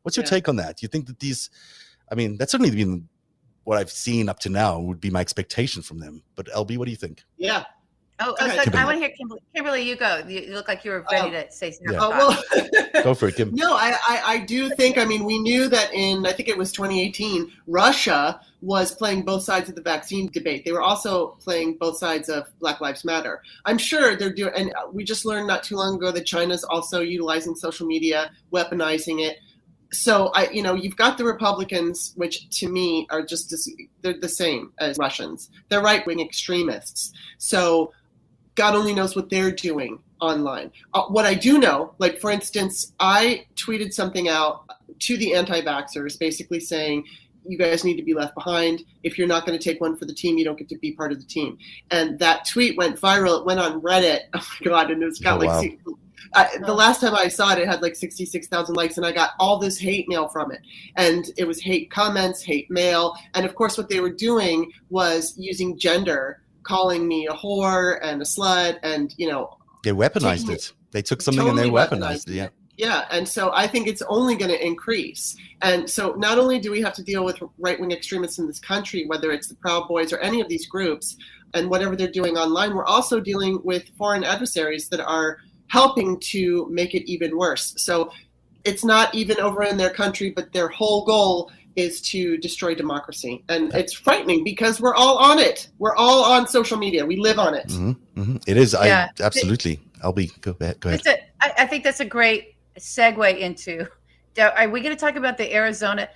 What's your take on that? Do you think that that's certainly been what I've seen up to now would be my expectation from them. But LB, what do you think? Yeah. So I want to hear Kimberly. Kimberly, you go. You look like you were ready to say something. Yeah. Well, go for it, Kim. No, I do think, we knew that I think it was 2018, Russia was playing both sides of the vaccine debate. They were also playing both sides of Black Lives Matter. I'm sure they're doing, and we just learned not too long ago that China's also utilizing social media, weaponizing it. So you've got the Republicans, which to me are they're the same as Russians. They're right-wing extremists. So God only knows what they're doing online. What I do know, like for instance, I tweeted something out to the anti-vaxxers basically saying, you guys need to be left behind. If you're not going to take one for the team, you don't get to be part of the team. And that tweet went viral. It went on Reddit. Oh my God. And it's got the last time I saw it, it had like 66,000 likes, and I got all this hate mail from it. And it was hate comments, hate mail. And of course, what they were doing was using gender, calling me a whore and a slut, and, they weaponized it. They took something and they weaponized it. Yeah. Yeah. And so I think it's only going to increase. And so not only do we have to deal with right-wing extremists in this country, whether it's the Proud Boys or any of these groups and whatever they're doing online, we're also dealing with foreign adversaries that are helping to make it even worse. So it's not even over in their country, but their whole goal is to destroy democracy. And it's frightening because we're all on it. We're all on social media. We live on it. Mm-hmm, mm-hmm. It is. Yeah. Absolutely. LB, go ahead. I think that's a great segue into, are we going to talk about the Arizona?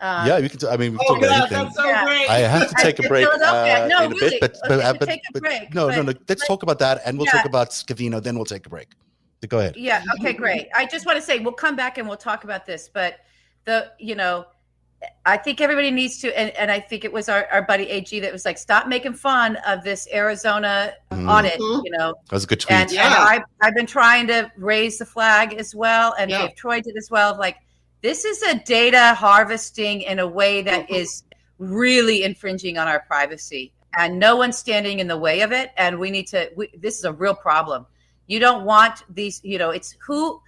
Yeah, we can. We can talk about anything. That's so great. I have to take a break in a really, bit, take a break. No. Let's talk about that, and we'll talk about Scavino. Then we'll take a break. Go ahead. Yeah. Okay. Great. I just want to say we'll come back and we'll talk about this, but I think everybody needs to, and I think it was our buddy AG that was like, stop making fun of this Arizona audit. That was a good tweet. And I've been trying to raise the flag as well, and Dave Troy did as well. Like, this is a data harvesting in a way that is really infringing on our privacy, and no one's standing in the way of it. And we need to. This is a real problem. You don't want these. It's who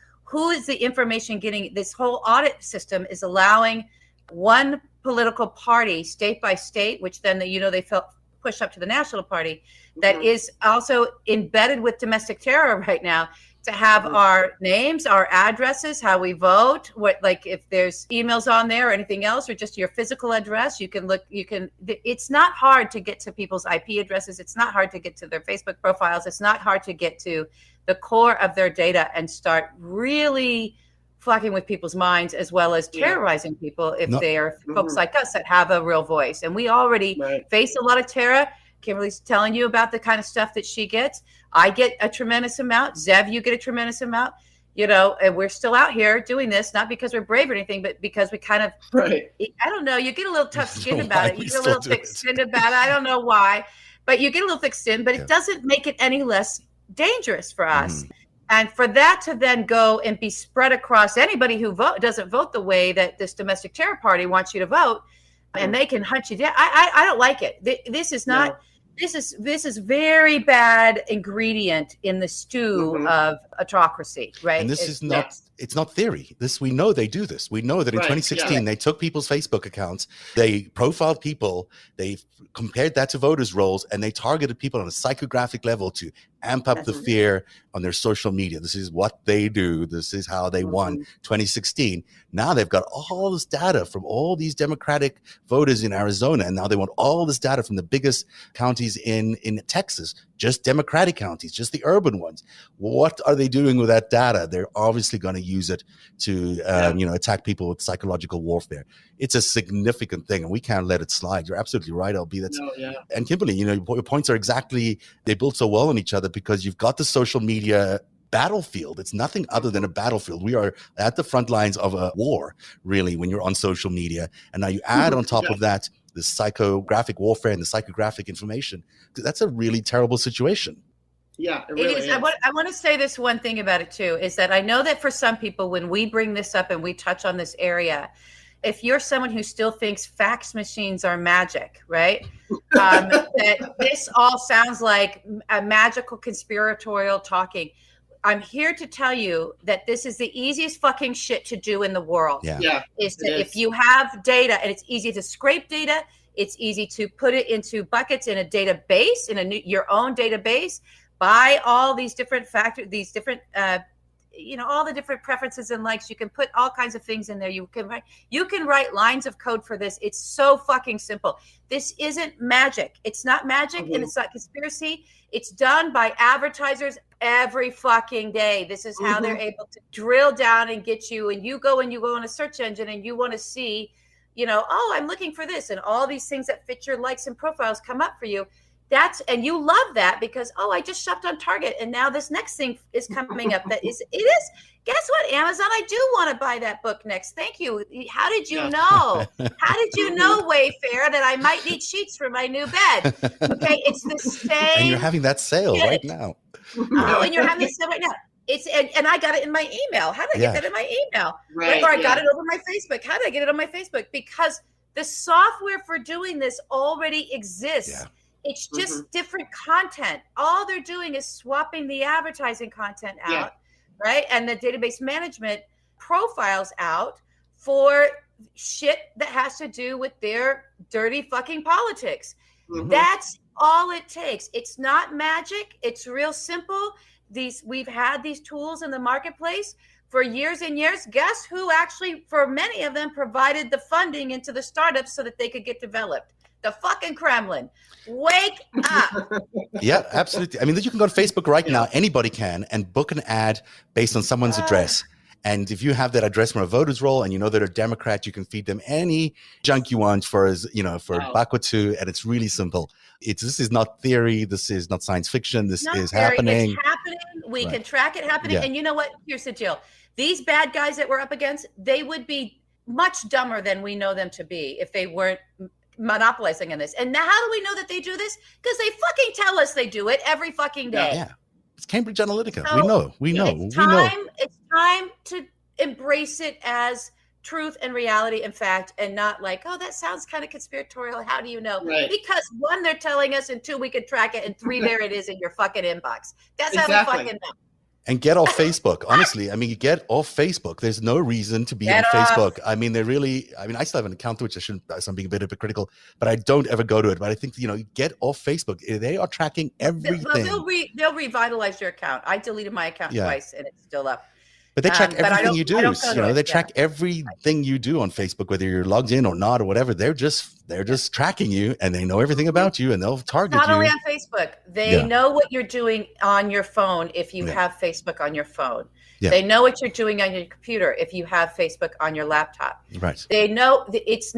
is the information getting? This whole audit system is allowing one political party, state by state, which then they felt push up to the national party, that is also embedded with domestic terror right now, to have our names, our addresses, how we vote, if there's emails on there or anything else, or just your physical address. It's not hard to get to people's IP addresses. It's not hard to get to their Facebook profiles. It's not hard to get to the core of their data and start really fucking with people's minds, as well as terrorizing people if they are folks like us that have a real voice. And we already face a lot of terror. Kimberly's telling you about the kind of stuff that she gets. I get a tremendous amount. Zev, you get a tremendous amount. And we're still out here doing this, not because we're brave or anything, but because we kind of, I don't know, you get a little tough skin about it. You get a little thick skin about it. I don't know why, but you get a little thick skin, but it doesn't make it any less dangerous for us. And for that to then go and be spread across anybody who doesn't vote the way that this domestic terror party wants you to vote, and they can hunt you down. I don't like it. This is not. No. This is very bad ingredient in the stew of autocracy, right? And this is not. It's not theory. We know they do this. We know that in 2016, they took people's Facebook accounts, they profiled people, they compared that to voters' rolls, and they targeted people on a psychographic level to amp up the fear on their social media. This is what they do. This is how they won 2016. Now they've got all this data from all these Democratic voters in Arizona, and now they want all this data from the biggest counties in Texas, just Democratic counties, just the urban ones. What are they doing with that data? They're obviously going to use it to attack people with psychological warfare. It's a significant thing, and we can't let it slide. You're absolutely right, LB. And Kimberly, your points are exactly, they build so well on each other because you've got the social media battlefield. It's nothing other than a battlefield. We are at the front lines of a war, really, when you're on social media. And now you add on top of that the psychographic warfare and the psychographic information. That's a really terrible situation. Yeah, it really is. I want to say this one thing about it too, is that I know that for some people, when we bring this up and we touch on this area, if you're someone who still thinks fax machines are magic, right? That this all sounds like a magical conspiratorial talking. I'm here to tell you that this is the easiest fucking shit to do in the world. If you have data, and it's easy to scrape data, it's easy to put it into buckets in a database, in your own database, by all these different factors, these different, all the different preferences and likes. You can put all kinds of things in there. You can write lines of code for this. It's so fucking simple. This isn't magic. It's not magic, and it's not conspiracy. It's done by advertisers every fucking day. This is how they're able to drill down and get you. And you go on a search engine and you want to see, I'm looking for this, and all these things that fit your likes and profiles come up for you. And you love that because, I just shopped on Target and now this next thing is coming up. It is. Guess what, Amazon? I do want to buy that book next. Thank you. How did you know? How did you know, Wayfair, that I might need sheets for my new bed? Okay, it's the same. And you're having that sale right now. And you're having this sale right now. And I got it in my email. How did I get that in my email? Right. Or I got it over my Facebook. How did I get it on my Facebook? Because the software for doing this already exists. Yeah. It's just different content. All they're doing is swapping the advertising content out, right? And the database management profiles out for shit that has to do with their dirty fucking politics. That's all it takes. It's not magic. It's real simple. We've had these tools in the marketplace for years and years. Guess who actually, for many of them, provided the funding into the startups so that they could get developed? The fucking Kremlin. Wake up. Yeah, absolutely. I mean, you can go to Facebook right now. Anybody can, and book an ad based on someone's address. And if you have that address from a voter's roll and you know they're a Democrat, you can feed them any junk you want for a buck or two. And it's really simple. This is not theory. This is not science fiction. This is happening. It's happening. We can track it happening. Yeah. And you know what? Here's the deal. These bad guys that we're up against, they would be much dumber than we know them to be if they weren't monopolizing in this. And now how do we know that they do this? Because they fucking tell us they do it every fucking day. Yeah. It's Cambridge Analytica. So we know. It's time to embrace it as truth and reality and fact, and not like, that sounds kind of conspiratorial. How do you know? Right. Because 1, they're telling us, and 2, we can track it, and 3, there it is in your fucking inbox. That's how we fucking know. And get off Facebook. Honestly, get off Facebook. There's no reason to be on Facebook. I still have an account, which so I'm being a bit hypocritical, but I don't ever go to it. But I think, get off Facebook. They are tracking everything. They'll revitalize your account. I deleted my account twice and it's still up. But they track everything you do. They track everything you do on Facebook, whether you're logged in or not or whatever. They're just tracking you, and they know everything about you, and they'll target you. Not only on Facebook, they know what you're doing on your phone if you have Facebook on your phone. Yeah. They know what you're doing on your computer if you have Facebook on your laptop. Right. They know it's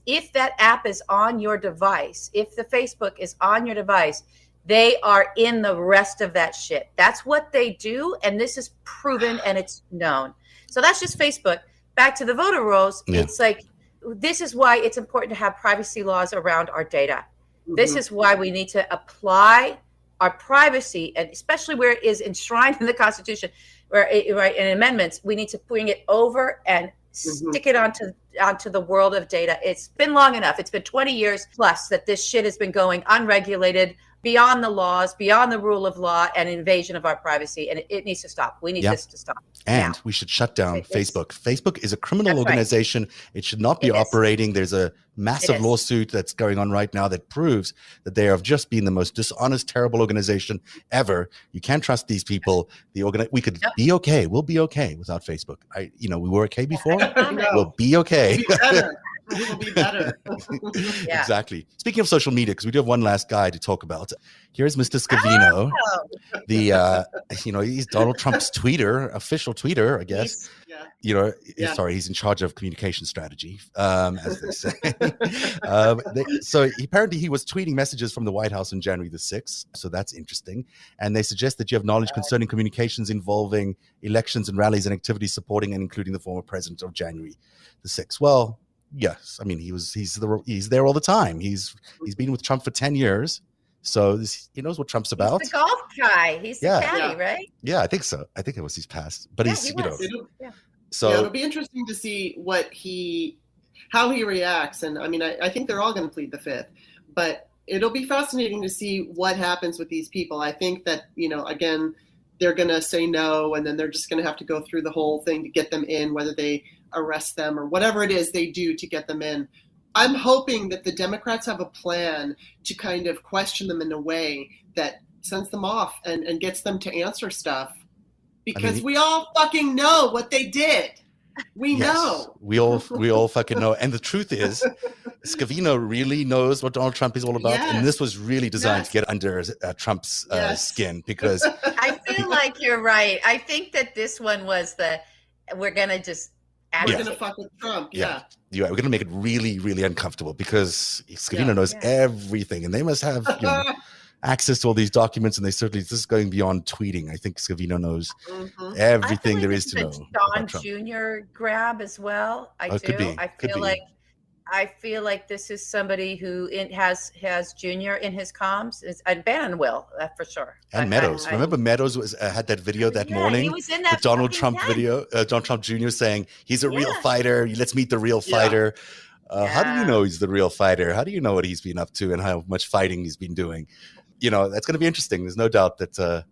if that app is on your device, if the Facebook is on your device, they are in the rest of that shit. That's what they do. And this is proven and it's known. So that's just Facebook. Back to the voter rolls. Yeah. It's like, this is why it's important to have privacy laws around our data. Mm-hmm. This is why we need to apply our privacy, and especially where it is enshrined in the Constitution, in amendments, we need to bring it over and stick it onto the world of data. It's been long enough. It's been 20 years plus that this shit has been going unregulated, beyond the laws, beyond the rule of law, and invasion of our privacy. And it needs to stop. We need this to stop. And we should shut down Facebook. Facebook is a criminal organization. Right. It should not be operating. There's a massive lawsuit that's going on right now that proves that they have just been the most dishonest, terrible organization ever. You can't trust these people. We could be okay. We'll be okay without Facebook. We were okay before. We'll be okay. We will be better. Exactly. Speaking of social media, because we do have one last guy to talk about. Here's Mr. Scavino. He's Donald Trump's official tweeter, I guess. He's in charge of communication strategy, as they say. So apparently he was tweeting messages from the White House on January the 6th. So that's interesting. And they suggest that you have knowledge concerning communications involving elections and rallies and activities supporting and including the former president of January the 6th. Well, yes. He's there all the time. He's been with Trump for 10 years. So he knows what Trump's about. He's the golf guy. He's the caddy, right? Yeah, I think so. I think it was his past. But So it'll be interesting to see how he reacts. And I think they're all going to plead the fifth. But it'll be fascinating to see what happens with these people. I think that, again, they're going to say no, and then they're just going to have to go through the whole thing to get them in, whether they arrest them or whatever it is they do to get them in. I'm hoping that the Democrats have a plan to kind of question them in a way that sends them off and gets them to answer stuff. Because we all fucking know what they did. We know. We all fucking know. And the truth is, Scavino really knows what Donald Trump is all about. Yes. And this was really designed to get under Trump's skin, because I feel like you're right. I think that this one was we're going to just we're going to fuck with Trump. Yeah. We're going to make it really, really uncomfortable, because Scavino knows everything, and they must have access to all these documents, and this is going beyond tweeting. I think Scavino knows everything there is to know. Don Jr. grab as well. I feel like this is somebody who has Junior in his comms. And Bannon will, for sure. And Meadows. Remember Meadows had that video that morning? He was in that the Donald Trump video. Donald Trump Jr. saying he's a real fighter. Let's meet the real fighter. How do you know he's the real fighter? How do you know what he's been up to and how much fighting he's been doing? That's going to be interesting. There's no doubt that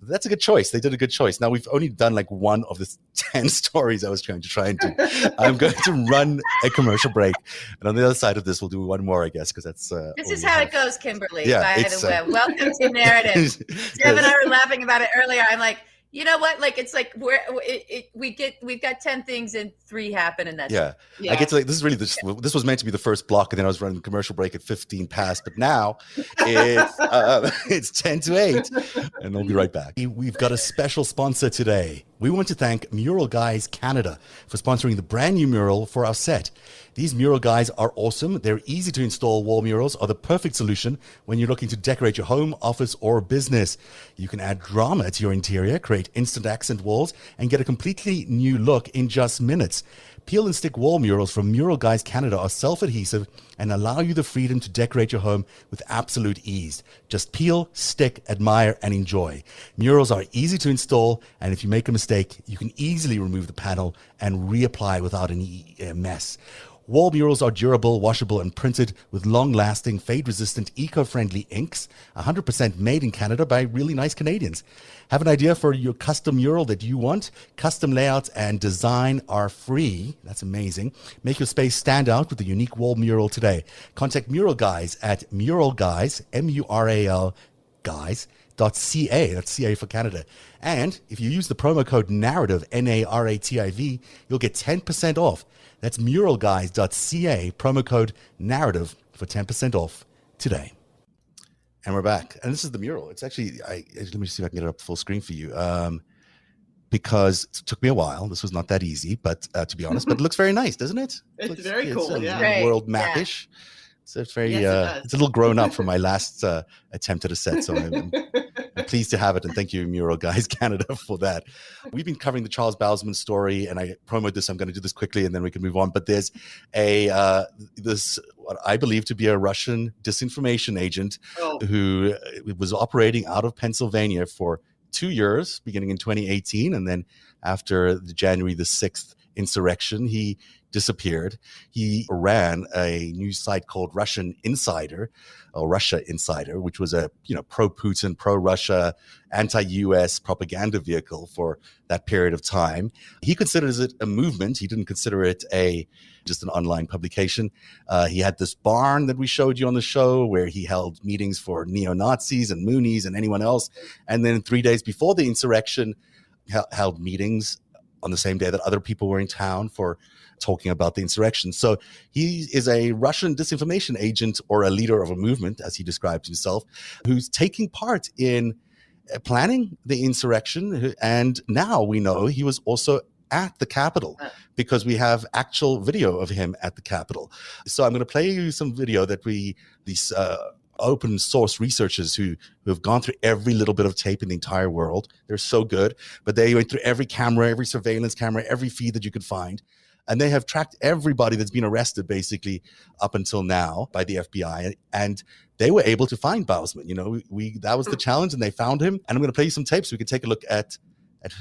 that's a good choice. They did a good choice. Now, we've only done like one of the 10 stories I was trying to do. I'm going to run a commercial break. And on the other side of this, we'll do one more, I guess, because that's... this is how it goes, Kimberly. Yeah, welcome to Narrative. Jeff and I were laughing about it earlier. I'm like, you know what? Like, it's like we've got 10 things and 3 happen, and that's it. I get to this was meant to be the first block, and then I was running the commercial break at 15 past, but now it's 10 to 8, and we'll be right back. We've got a special sponsor today. We want to thank Mural Guys Canada for sponsoring the brand new mural for our set. These mural guys are awesome. They're easy to install. Wall murals are the perfect solution when you're looking to decorate your home, office, or business. You can add drama to your interior, create instant accent walls, and get a completely new look in just minutes. Peel and stick wall murals from Mural Guys Canada are self-adhesive and allow you the freedom to decorate your home with absolute ease. Just peel, stick, admire, and enjoy. Murals are easy to install, and if you make a mistake, you can easily remove the panel and reapply without any mess. Wall murals are durable, washable, and printed with long-lasting, fade-resistant, eco-friendly inks, 100% made in Canada by really nice Canadians. Have an idea for your custom mural that you want? Custom layouts and design are free. That's amazing. Make your space stand out with a unique wall mural today. Contact Mural Guys at muralguys, M-U-R-A-L, guys.ca. That's CA for Canada. And if you use the promo code NARRATIVE, N-A-R-A-T-I-V, you'll get 10% off. That's muralguys.ca, promo code NARRATIVE for 10% off today. And we're back. And this is the mural. It's actually, let me see if I can get it up full screen for you. Because it took me a while. This was not that easy, but to be honest, but it looks very nice, doesn't it? It's very cool. It's world map-ish. Yeah. So it's very, it's a little grown up from my last attempt at a set. So I'm pleased to have it. And thank you, Mural Guys Canada, for that. We've been covering the Charles Bousman story, and I promoted this. I'm going to do this quickly, and then we can move on. But there's this what I believe to be a Russian disinformation agent who was operating out of Pennsylvania for 2 years, beginning in 2018. And then after the January the 6th insurrection, he disappeared. He ran a news site called Russia Insider, which was a pro-Putin, pro-Russia, anti-US propaganda vehicle for that period of time. He considers it a movement. He didn't consider it just an online publication. He had this barn that we showed you on the show where he held meetings for neo-Nazis and Moonies and anyone else. And then 3 days before the insurrection, held meetings on the same day that other people were in town for talking about the insurrection. So he is a Russian disinformation agent, or a leader of a movement, as he describes himself, who's taking part in planning the insurrection. And now we know he was also at the Capitol, because we have actual video of him at the Capitol. So I'm going to play you some video that these open source researchers who have gone through every little bit of tape in the entire world. They're so good, but they went through every camera, every surveillance camera, every feed that you could find. And they have tracked everybody that's been arrested basically up until now by the FBI. And they were able to find Bousman. That was the challenge, and they found him. And I'm going to play you some tapes so we can take a look at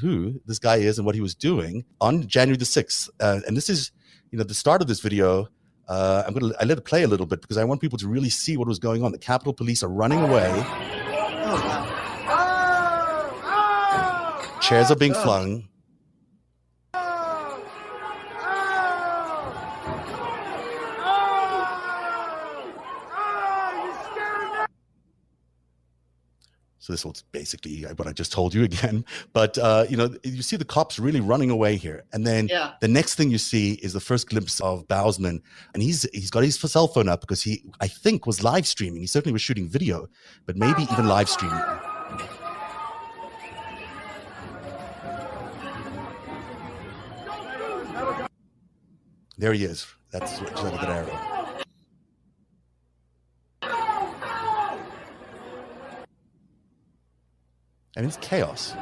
who this guy is and what he was doing on January the 6th. And this is, the start of this video. I let it play a little bit because I want people to really see what was going on. The Capitol Police are running away. Chairs are being flung. So this was basically what I just told you again. But, you see the cops really running away here. And then the next thing you see is the first glimpse of Bousman. And he's got his cell phone up because he, I think, was live streaming. He certainly was shooting video, but maybe even live streaming. There he is. That's a good arrow. I mean, it's chaos.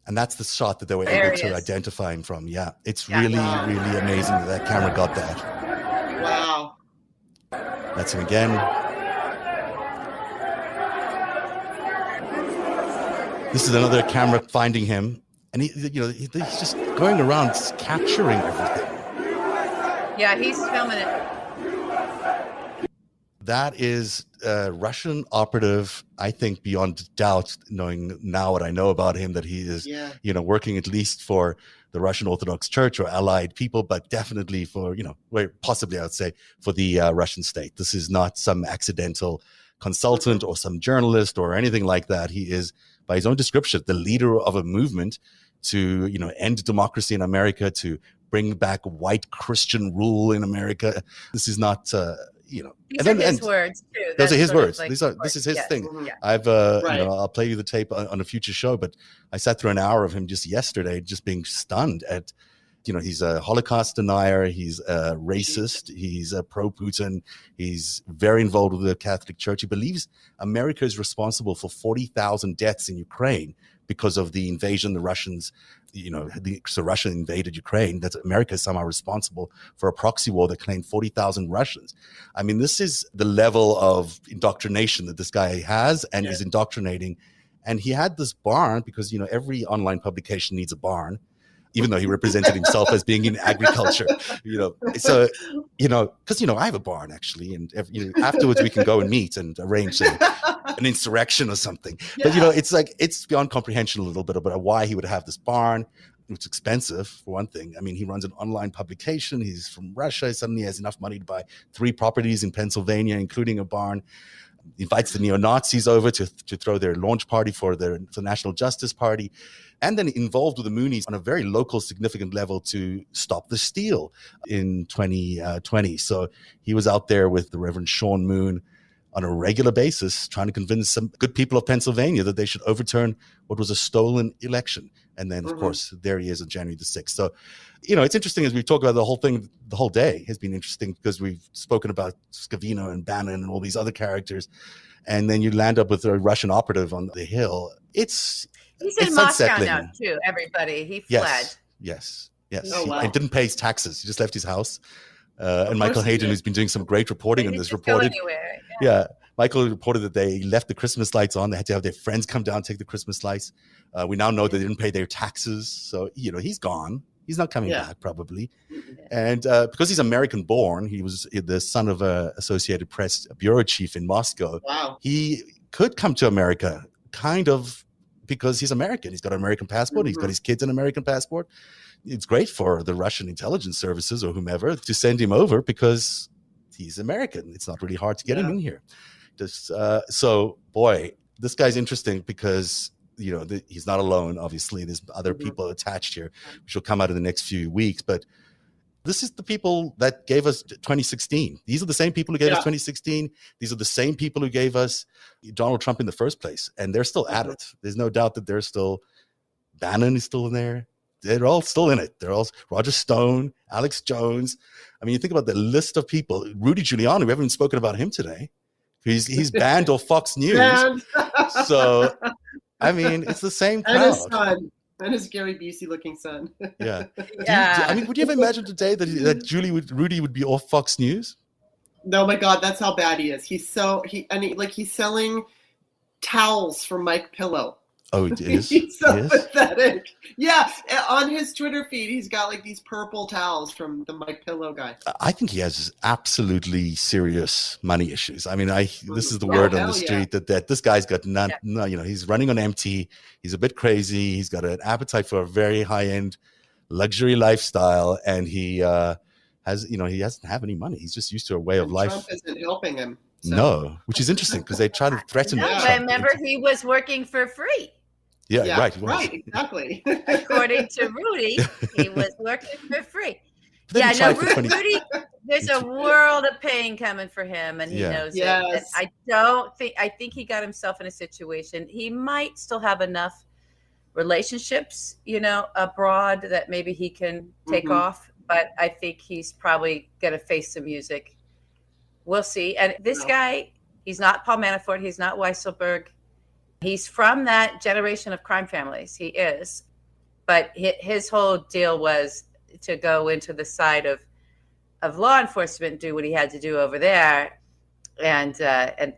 And that's the shot that they were able to identify him from. Yeah, it's really, really amazing that camera got that. Wow. That's him again. This is another camera finding him, and he's just going around capturing everything. Yeah, he's filming it. That is a Russian operative, I think, beyond doubt, knowing now what I know about him, that he is, working at least for the Russian Orthodox Church or allied people, but definitely for, possibly I would say for the Russian state. This is not some accidental consultant or some journalist or anything like that. He is, by his own description, the leader of a movement to, end democracy in America, to bring back white Christian rule in America. This is not, These are his words too. Those are his words. This is his thing. Yeah. I've, I'll play you the tape on a future show, but I sat through an hour of him just yesterday, just being stunned at, he's a Holocaust denier. He's a racist. He's a pro-Putin. He's very involved with the Catholic Church. He believes America is responsible for 40,000 deaths in Ukraine because of the invasion the Russians, so Russia invaded Ukraine. That America is somehow responsible for a proxy war that claimed 40,000 Russians. I mean, this is the level of indoctrination that this guy has and is indoctrinating. And he had this barn because, every online publication needs a barn, even though he represented himself as being in agriculture, so, because, I have a barn actually, and afterwards we can go and meet and arrange an insurrection or something. But, it's beyond comprehension a little bit about why he would have this barn. It's expensive, for one thing. I mean, he runs an online publication. He's from Russia. He suddenly has enough money to buy 3 properties in Pennsylvania, including a barn. He invites the neo-Nazis over to throw their launch party for the National Justice Party, and then involved with the Moonies on a very local, significant level to stop the steal in 2020. So he was out there with the Reverend Sean Moon on a regular basis, trying to convince some good people of Pennsylvania that they should overturn what was a stolen election. And then, of course, there he is on January the 6th. So, it's interesting as we talk about the whole thing, the whole day has been interesting because we've spoken about Scavino and Bannon and all these other characters. And then you land up with a Russian operative on the Hill. He's in Moscow now, too, everybody. He fled. Yes. Oh, wow. He didn't pay his taxes. He just left his house. And Michael Hayden, who's been doing some great reporting on this, reported. Michael reported that they left the Christmas lights on. They had to have their friends come down and take the Christmas lights. We now know they didn't pay their taxes. So, he's gone. He's not coming back, probably. And because he's American born, he was the son of a Associated Press bureau chief in Moscow. Wow. He could come to America, kind of, because he's American. He's got an American passport. He's got his kids an American passport. It's great for the Russian intelligence services or whomever to send him over because he's American. It's not really hard to get him in here. So, boy, this guy's interesting because, he's not alone. Obviously, there's other people attached here, which will come out in the next few weeks. But this is the people that gave us 2016. These are the same people who gave us 2016. These are the same people who gave us Donald Trump in the first place. And they're still at it. There's no doubt that Bannon is still in there. They're all still in it. They're all Roger Stone, Alex Jones. I mean, you think about the list of people. Rudy Giuliani, we haven't even spoken about him today. He's banned off Fox News. So, I mean, it's the same crowd. And his son. And his Gary Busey-looking son. Yeah. Would you ever imagine today that Rudy would be off Fox News? No, my God, that's how bad he is. He's selling towels for Mike Pillow. Oh, it is? He's so He is? pathetic. Yeah, on his Twitter feed, he's got like these purple towels from the Mike Pillow guy. I think he has absolutely serious money issues. I mean, this is the word on the street that this guy's got none. No, he's running on empty. He's a bit crazy. He's got an appetite for a very high-end luxury lifestyle, and he has, he doesn't have any money. He's just used to a way of life. Trump isn't helping him. So. No, which is interesting because they try to threaten. No, but remember, he was working for free. Yeah, right. Right, exactly. According to Rudy, he was working for free. Yeah, no, Rudy, there's a world of pain coming for him, and he knows it. And I think he got himself in a situation. He might still have enough relationships, abroad that maybe he can take off, but I think he's probably going to face some music. We'll see. And this guy, he's not Paul Manafort. He's not Weisselberg. He's from that generation of crime families. He is. But his whole deal was to go into the side of law enforcement, do what he had to do over there. And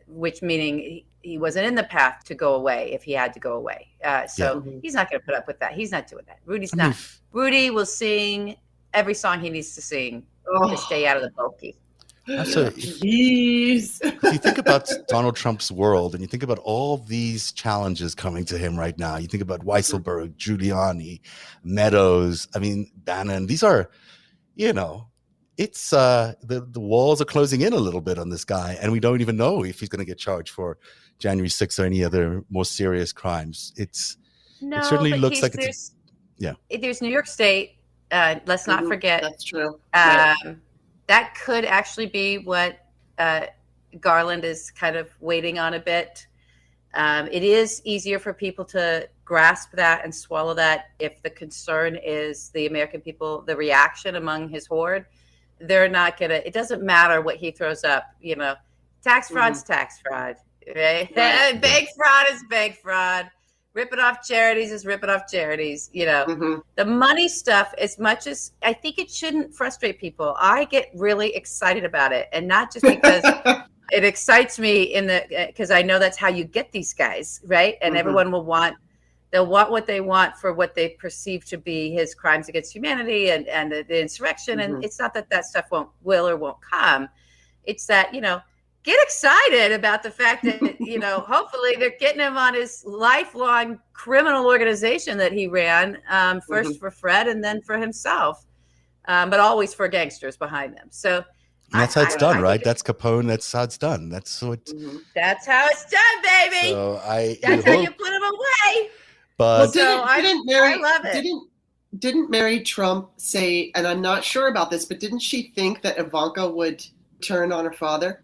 which meaning he wasn't in the path to go away if he had to go away. So he's not going to put up with that. He's not doing that. Rudy's not. Rudy will sing every song he needs to sing to stay out of the bulky. So if you think about Donald Trump's world and you think about all these challenges coming to him right now, you think about Weisselberg, Giuliani, Meadows, Bannon. These are, it's the walls are closing in a little bit on this guy, and we don't even know if he's going to get charged for January 6th or any other more serious crimes. It certainly looks like there's New York State. Let's not forget. That's true. That could actually be what Garland is kind of waiting on a bit. It is easier for people to grasp that and swallow that if the concern is the American people, the reaction among his horde. They're not going to, it doesn't matter what he throws up, tax fraud's tax fraud, right? Bank fraud is bank fraud. Ripping off charities is ripping off charities. The money stuff, as much as I think it shouldn't frustrate people, I get really excited about it. And not just because it excites me because I know that's how you get these guys, right? And everyone they'll want what they want for what they perceive to be his crimes against humanity and the insurrection. And it's not that stuff will or won't come. It's that, get excited about the fact that, hopefully they're getting him on his lifelong criminal organization that he ran, first for Fred and then for himself, but always for gangsters behind them. So and that's how it's done, right? That's Capone. That's how it's done. That's how it's done, baby. So that's how you put him away. But I love it. Didn't Mary Trump say, and I'm not sure about this, but didn't she think that Ivanka would turn on her father?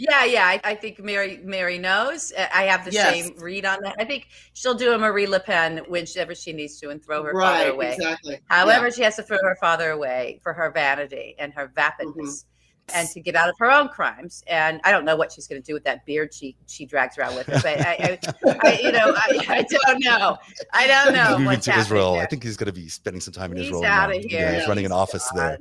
Yeah. I think Mary knows. I have the same read on that. I think she'll do a Marie Le Pen whenever she needs to and throw her father away. Exactly. However, she has to throw her father away for her vanity and her vapidness and to get out of her own crimes. And I don't know what she's going to do with that beard she drags around with her. But I don't know. I don't know. Moving to Israel. I think he's going to be spending some time in Israel. He's out of here. Yeah, he's running an office there.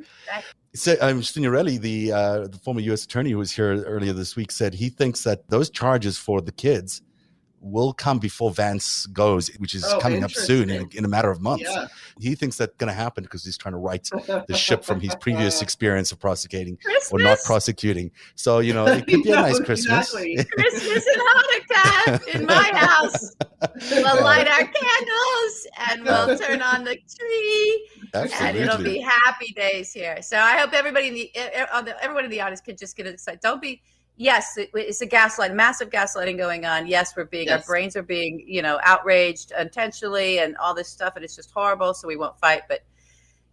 So, Signorelli, the former U.S. attorney who was here earlier this week, said he thinks that those charges for the kids will come before Vance goes, which is coming up soon in a matter of months. Yeah. He thinks that's going to happen because he's trying to right the ship from his previous experience of prosecuting or not prosecuting. So, it could be a nice Christmas. Exactly. Christmas and Hanukkah in my house. We'll light our candles and we'll turn on the tree. Absolutely. And it'll be happy days here. So I hope everyone in the audience could just get excited. Don't be. Yes, it's a massive gaslighting going on. Yes, our brains are being, outraged intentionally and all this stuff, and it's just horrible. So we won't fight, but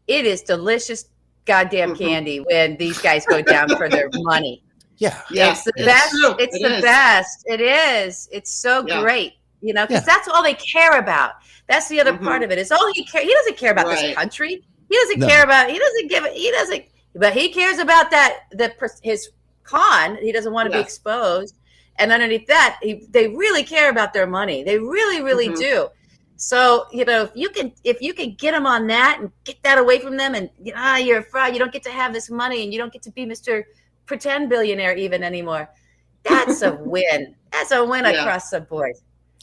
it is delicious, goddamn candy when these guys go down for their money. Yeah, it's the best. It's the best. It is. It's so great, because that's all they care about. That's the other part of it. Is all he cares. He doesn't care about this country. He doesn't care about. He doesn't give it. He doesn't. But he cares about his con. He doesn't want to be exposed, and underneath that they really care about their money. They really do. So if you can get them on that and get that away from them, and you're a fraud, you don't get to have this money and you don't get to be Mr. Pretend billionaire even anymore. That's a win. That's a win across the board.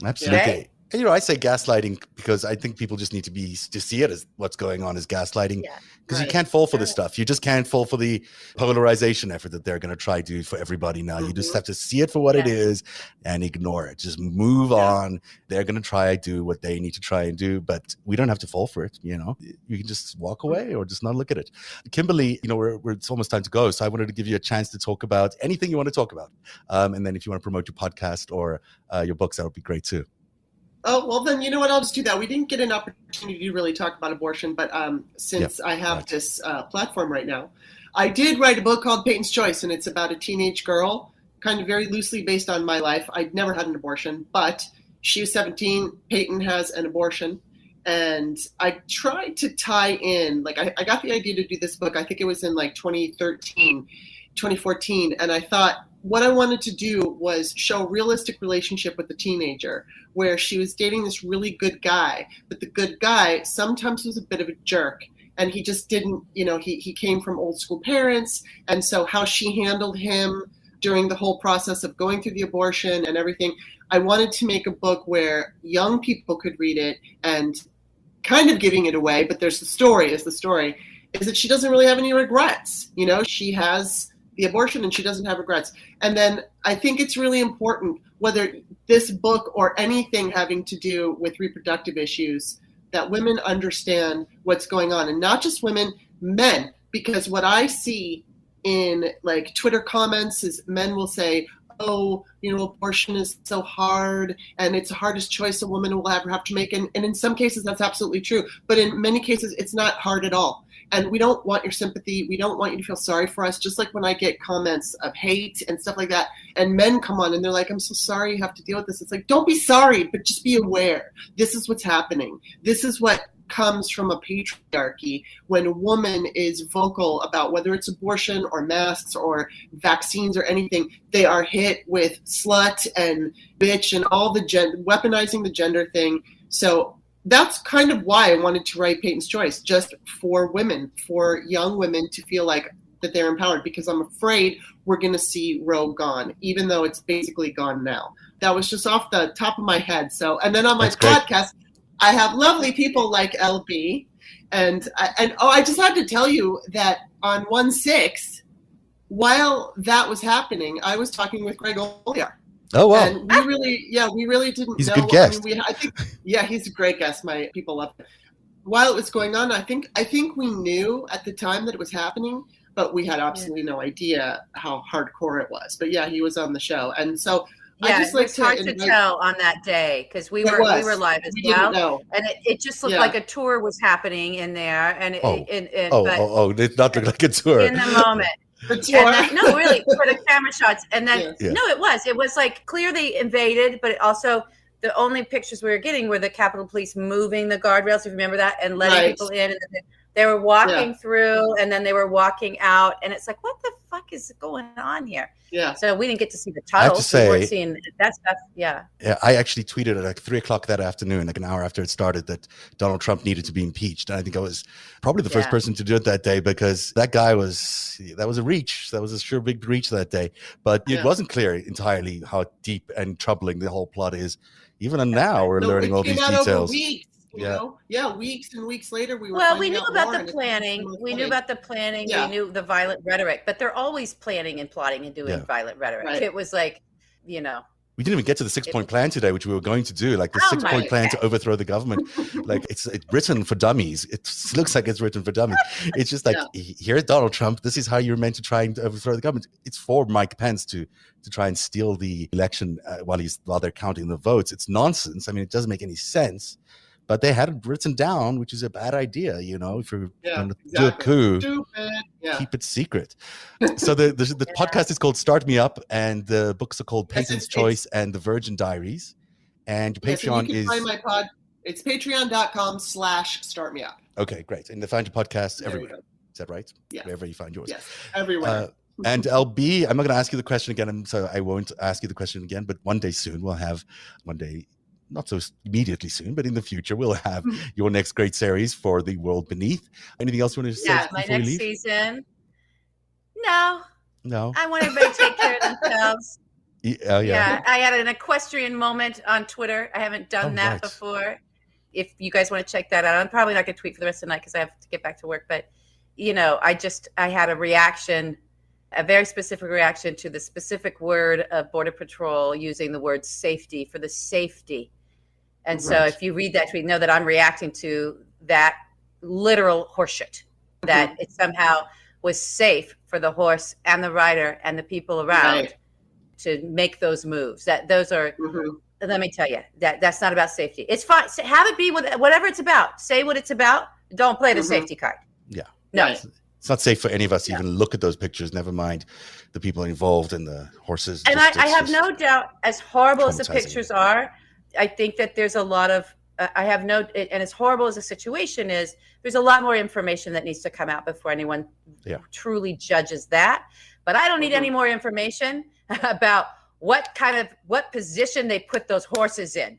Absolutely. Right? And, I say gaslighting because I think people just need to see it as what's going on as gaslighting. Yeah. Because you can't fall for this stuff. You just can't fall for the polarization effort that they're going to try to do for everybody now. You just have to see it for what it is and ignore it. Just move on. They're going to try to do what they need to try and do, but we don't have to fall for it. You can just walk away or just not look at it. Kimberly, it's almost time to go. So I wanted to give you a chance to talk about anything you want to talk about. And then if you want to promote your podcast or your books, that would be great too. Oh, well, then, you know what? I'll just do that. We didn't get an opportunity to really talk about abortion, but since I have this platform right now, I did write a book called Peyton's Choice, and it's about a teenage girl, kind of very loosely based on my life. I'd never had an abortion, but she was 17. Peyton has an abortion, and I tried to tie in, I got the idea to do this book. I think it was in 2014, and I thought, what I wanted to do was show a realistic relationship with the teenager where she was dating this really good guy, but the good guy sometimes was a bit of a jerk. And he just didn't, he came from old school parents. And so how she handled him during the whole process of going through the abortion and everything, I wanted to make a book where young people could read it and kind of giving it away. But the story is that she doesn't really have any regrets. She has the abortion and she doesn't have regrets. And then I think it's really important, whether this book or anything having to do with reproductive issues, that women understand what's going on, and not just women, men, because what I see in Twitter comments is men will say, oh, abortion is so hard and it's the hardest choice a woman will ever have to make. And in some cases, that's absolutely true. But in many cases, it's not hard at all. And we don't want your sympathy. We don't want you to feel sorry for us. Just like when I get comments of hate and stuff like that, and men come on and they're like, I'm so sorry you have to deal with this. It's like, don't be sorry, but just be aware. This is what's happening. This is what comes from a patriarchy when a woman is vocal about whether it's abortion or masks or vaccines or anything. They are hit with slut and bitch and all the weaponizing the gender thing. So that's kind of why I wanted to write Peyton's Choice, just for women, for young women to feel like that they're empowered, because I'm afraid we're going to see Roe gone, even though it's basically gone now. That was just off the top of my head. So, and then on my podcast, I have lovely people like LB, and I just had to tell you that on 1/6, while that was happening, I was talking with Greg Oliar. Oh, wow. And we really didn't know. He's a good guest. I think, he's a great guest. My people loved it. While it was going on, I think we knew at the time that it was happening, but we had absolutely no idea how hardcore it was. But he was on the show. And so I just it's hard to tell on that day because we were live as well. And it just looked like a tour was happening in there. And it did not look like a tour. In the moment. No, really, for the camera shots. And then, no, it was clear they invaded, but also the only pictures we were getting were the Capitol Police moving the guardrails, if you remember that, and letting people in. And then they were walking through, and then they were walking out. And it's like, what the fuck is going on here? Yeah. So we didn't get to see the tunnels. I have to say, we weren't seeing that stuff. Yeah. I actually tweeted at 3:00 that afternoon, an hour after it started, that Donald Trump needed to be impeached. And I think I was probably the first person to do it that day, because that guy that was a reach. That was a sure big reach that day. But it wasn't clear entirely how deep and troubling the whole plot is. Even now, we're learning all these details. Weeks and weeks later, we knew about the planning. We knew about the planning. We knew the violent rhetoric, but they're always planning and plotting and doing violent rhetoric. Right. It was we didn't even get to the 6-point plan today, which we were going to do, the 6-point plan to overthrow the government. It's written for dummies. It looks like it's written for dummies. It's just here's Donald Trump. This is how you're meant to try and overthrow the government. It's for Mike Pence to try and steal the election while they're counting the votes. It's nonsense. I mean, it doesn't make any sense. But they had it written down, which is a bad idea, if you're going to do a coup, keep it secret. So the podcast is called Start Me Up, and the books are called Peyton's Choice and The Virgin Diaries. And your Patreon is... Find my it's patreon.com/startmeup. Okay, great. And they find your podcast everywhere. Is that right? Yeah. Wherever you find yours. Yes, everywhere. And LB, I'm not going to ask you the question again, so I won't ask you the question again, but one day soon we'll have not so immediately soon, but in the future, we'll have your next great series for The World Beneath. Anything else you want to say before my next you leave? Season. No. I want everybody to take care of themselves. Oh, Yeah, I had an equestrian moment on Twitter. I haven't done that before. If you guys want to check that out, I'm probably not going to tweet for the rest of the night because I have to get back to work. But, I had a reaction, a very specific reaction to the specific word of Border Patrol using the word safety for the safety. And so if you read that tweet, know that I'm reacting to that literal horseshit, that it somehow was safe for the horse and the rider and the people around to make those moves. That those are, let me tell you, that's not about safety. It's fine. Have it be whatever it's about. Say what it's about. Don't play the safety card. Yeah. No. It's not safe for any of us to even look at those pictures, never mind the people involved and the horses. And I have no doubt, as horrible as the pictures are, I think that there's a lot of, and as horrible as the situation is, there's a lot more information that needs to come out before anyone truly judges that. But I don't need any more information about what position they put those horses in.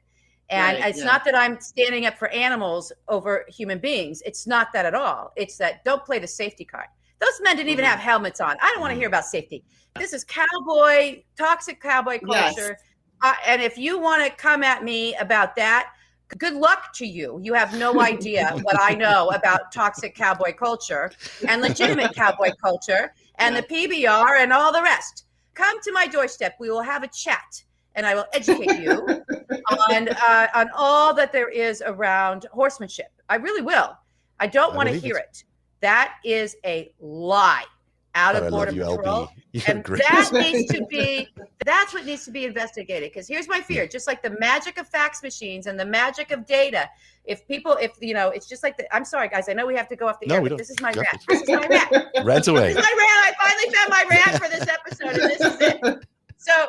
And it's not that I'm standing up for animals over human beings. It's not that at all. It's that don't play the safety card. Those men didn't even have helmets on. I don't want to hear about safety. This is toxic cowboy culture. And if you want to come at me about that, good luck to you. You have no idea what I know about toxic cowboy culture and legitimate cowboy culture and the PBR and all the rest. Come to my doorstep. We will have a chat, and I will educate you on all that there is around horsemanship. I really will. I don't want to hear it. That is a lie out of Border Patrol. And that's what needs to be investigated. Because here's my fear, just like the magic of fax machines and the magic of data, it's just like I'm sorry, guys, I know we have to go off the air, but this is my rant. This is my rant. Rant away. This is my rant. I finally found my rant for this episode, and this is it. So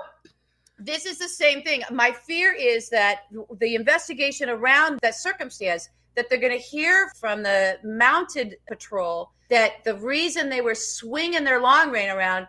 this is the same thing. My fear is that the investigation around that circumstance, that they're going to hear from the mounted patrol that the reason they were swinging their long rein around,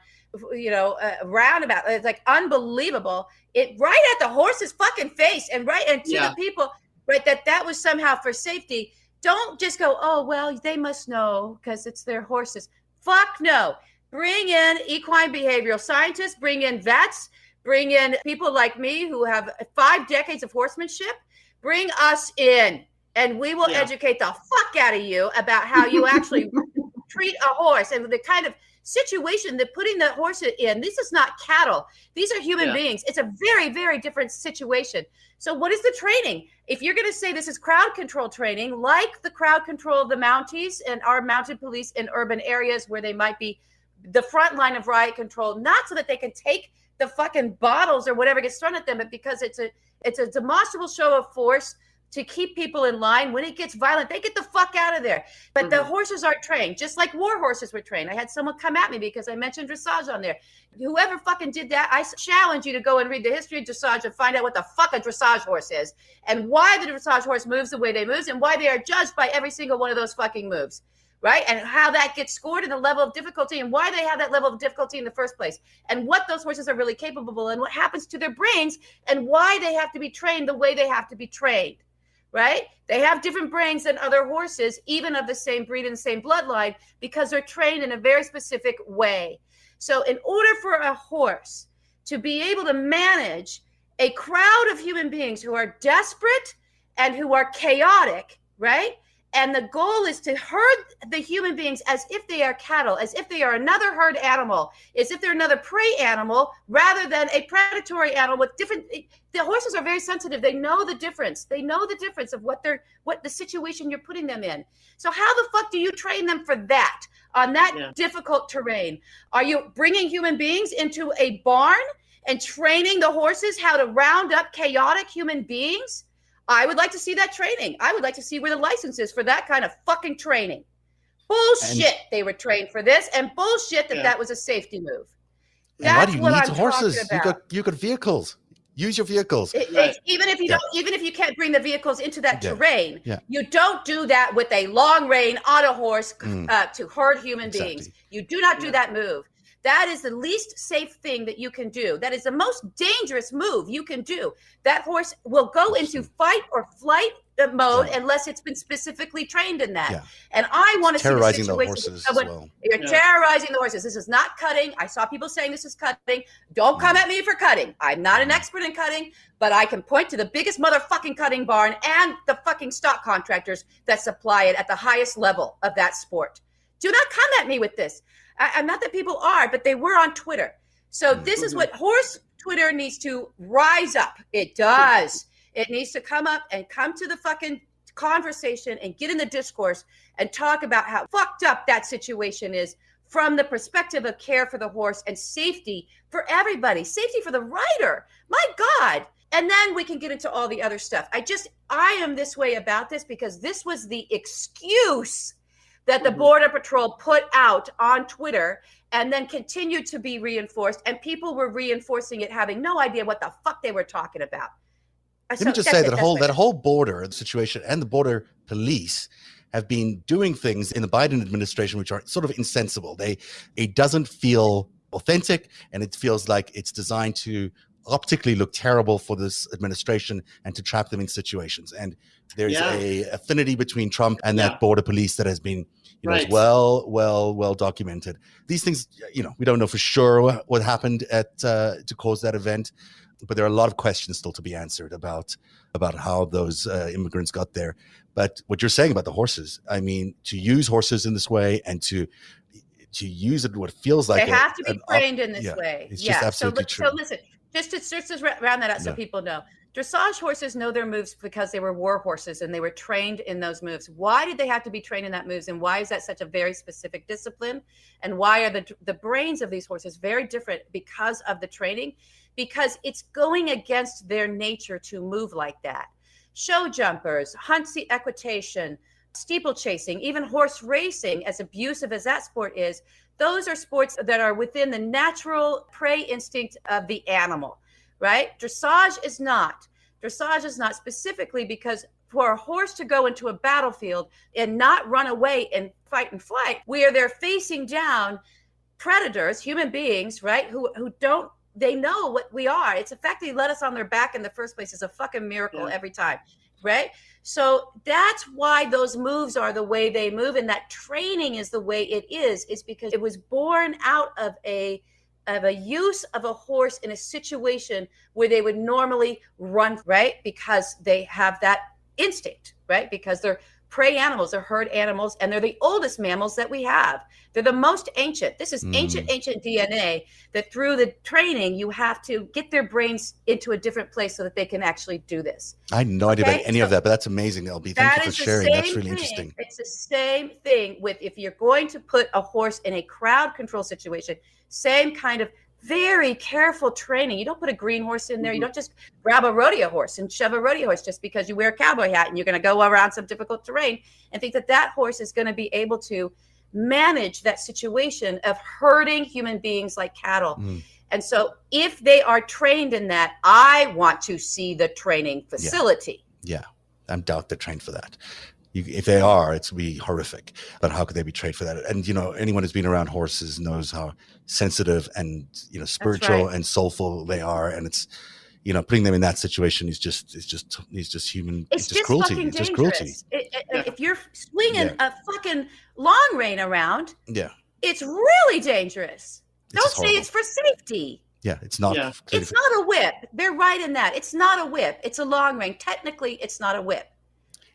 roundabout, it's like unbelievable. It right at the horse's fucking face and to the people, right? That was somehow for safety. Don't just go, oh, well, they must know because it's their horses. Fuck no. Bring in equine behavioral scientists, bring in vets, bring in people like me who have 5 decades of horsemanship. Bring us in. And we will educate the fuck out of you about how you actually treat a horse and the kind of situation that putting the horse in. This is not cattle. These are human beings. It's a very, very different situation. So what is the training? If you're going to say this is crowd control training, like the crowd control of the Mounties and our mounted police in urban areas where they might be the front line of riot control, not so that they can take the fucking bottles or whatever gets thrown at them, but because it's a demonstrable show of force to keep people in line. When it gets violent, they get the fuck out of there. But the horses aren't trained, just like war horses were trained. I had someone come at me because I mentioned dressage on there. Whoever fucking did that, I challenge you to go and read the history of dressage and find out what the fuck a dressage horse is and why the dressage horse moves the way they move and why they are judged by every single one of those fucking moves, right? And how that gets scored and the level of difficulty and why they have that level of difficulty in the first place and what those horses are really capable of and what happens to their brains and why they have to be trained the way they have to be trained. Right? They have different brains than other horses, even of the same breed and same bloodline, because they're trained in a very specific way. So in order for a horse to be able to manage a crowd of human beings who are desperate and who are chaotic, right? And the goal is to herd the human beings as if they are cattle, as if they are another herd animal, as if they're another prey animal, rather than a predatory animal with different. The horses are very sensitive. They know the difference. They know the difference of what the situation you're putting them in. So how the fuck do you train them for that on that difficult terrain? Are you bringing human beings into a barn and training the horses how to round up chaotic human beings? I would like to see that training. I would like to see where the license is for that kind of fucking training. Bullshit, they were trained for this, and bullshit that was a safety move. That's what I'm horses? Talking about. You got vehicles. Use your vehicles. Even if you don't, even if you can't bring the vehicles into that terrain, you don't do that with a long rein on a horse to herd human beings. You do not do that move. That is the least safe thing that you can do. That is the most dangerous move you can do. That horse will go into fight or flight mode unless it's been specifically trained in that. Yeah. And I want to see the situation. The horses as well. You're terrorizing the horses. This is not cutting. I saw people saying this is cutting. Don't come at me for cutting. I'm not an expert in cutting, but I can point to the biggest motherfucking cutting barn and the fucking stock contractors that supply it at the highest level of that sport. Do not come at me with this. I'm not that people are, but they were on Twitter. So this is what horse Twitter needs to rise up. It does. It needs to come up and come to the fucking conversation and get in the discourse and talk about how fucked up that situation is from the perspective of care for the horse and safety for everybody, safety for the rider. My God. And then we can get into all the other stuff. I am this way about this because this was the excuse that the Border Patrol put out on Twitter and then continued to be reinforced. And people were reinforcing it, having no idea what the fuck they were talking about. Let me just say that whole border situation and the border police have been doing things in the Biden administration which are sort of insensible. It doesn't feel authentic, and it feels like it's designed to optically look terrible for this administration and to trap them in situations. And there's a affinity between Trump and that border police that has been, well documented. These things, we don't know for sure what happened to cause that event. But there are a lot of questions still to be answered about how those immigrants got there. But what you're saying about the horses, I mean, to use horses in this way and to use it what feels like they have to be trained in this way. It's just absolutely true. So listen, just to round that out so people know. Dressage horses know their moves because they were war horses and they were trained in those moves. Why did they have to be trained in that moves? And why is that such a very specific discipline? And why are the brains of these horses very different because of the training? Because it's going against their nature to move like that. Show jumpers, huntsy equitation, steeplechasing, even horse racing, as abusive as that sport is, those are sports that are within the natural prey instinct of the animal, right? Dressage is not. Dressage is not, specifically because for a horse to go into a battlefield and not run away and fight and flight, where they're facing down predators, human beings, right, who don't, they know what we are. It's the fact that they let us on their back in the first place is a fucking miracle every time, right? So that's why those moves are the way they move, and that training is the way it is because it was born out of a use of a horse in a situation where they would normally run, right? Because they have that instinct, right? Because they're prey animals, they're herd animals, and they're the oldest mammals that we have. They're the most ancient. This is ancient DNA that through the training, you have to get their brains into a different place so that they can actually do this. I had no idea about any of that, but that's amazing, LB. Thank you for sharing. That's really interesting. It's the same thing with if you're going to put a horse in a crowd control situation, same kind of very careful training. You don't put a green horse in there. You don't just grab a rodeo horse and shove a rodeo horse just because you wear a cowboy hat and you're going to go around some difficult terrain and think that horse is going to be able to manage that situation of herding human beings like cattle. And so if they are trained in that, I want to see the training facility. Yeah, I doubt they're trained for that. If they are, it's be horrific. But how could they be trained for that? And anyone who's been around horses knows how sensitive and spiritual and soulful they are. And it's putting them in that situation is just human. It's just cruelty. It's just cruelty. If you're swinging a fucking long rein around, it's really dangerous. Don't say it's for safety. Yeah, it's not. Yeah. It's not a whip. They're right in that. It's not a whip. It's a long rein. Technically, it's not a whip.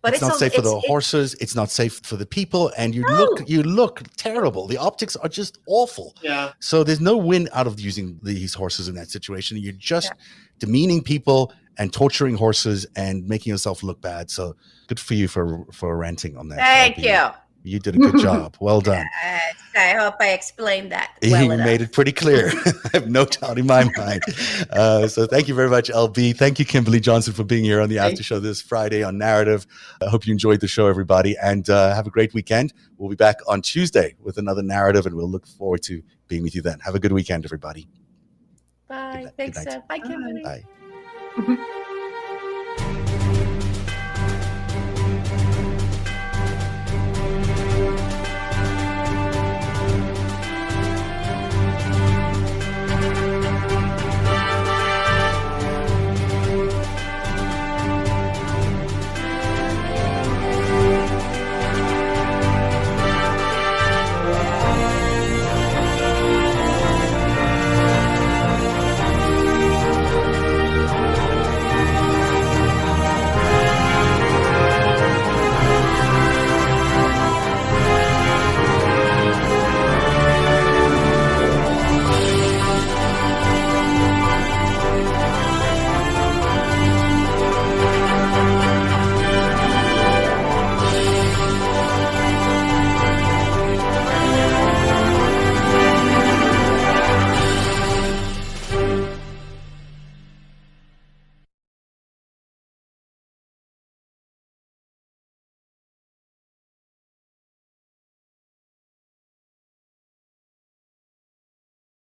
But it's not safe for the horses. It's not safe for the people, and you look terrible. The optics are just awful. Yeah. So there's no win out of using these horses in that situation. You're just demeaning people and torturing horses and making yourself look bad. So good for you for ranting on that. Thank you. You did a good job. Well done. I hope I explained that well enough. You made it pretty clear. I have no doubt in my mind. So thank you very much, LB. Thank you, Kimberly Johnson, for being here on the After Show this Friday on Narrative. I hope you enjoyed the show, everybody, and have a great weekend. We'll be back on Tuesday with another Narrative, and we'll look forward to being with you then. Have a good weekend, everybody. Bye. Thanks, Bye, Kimberly. Bye.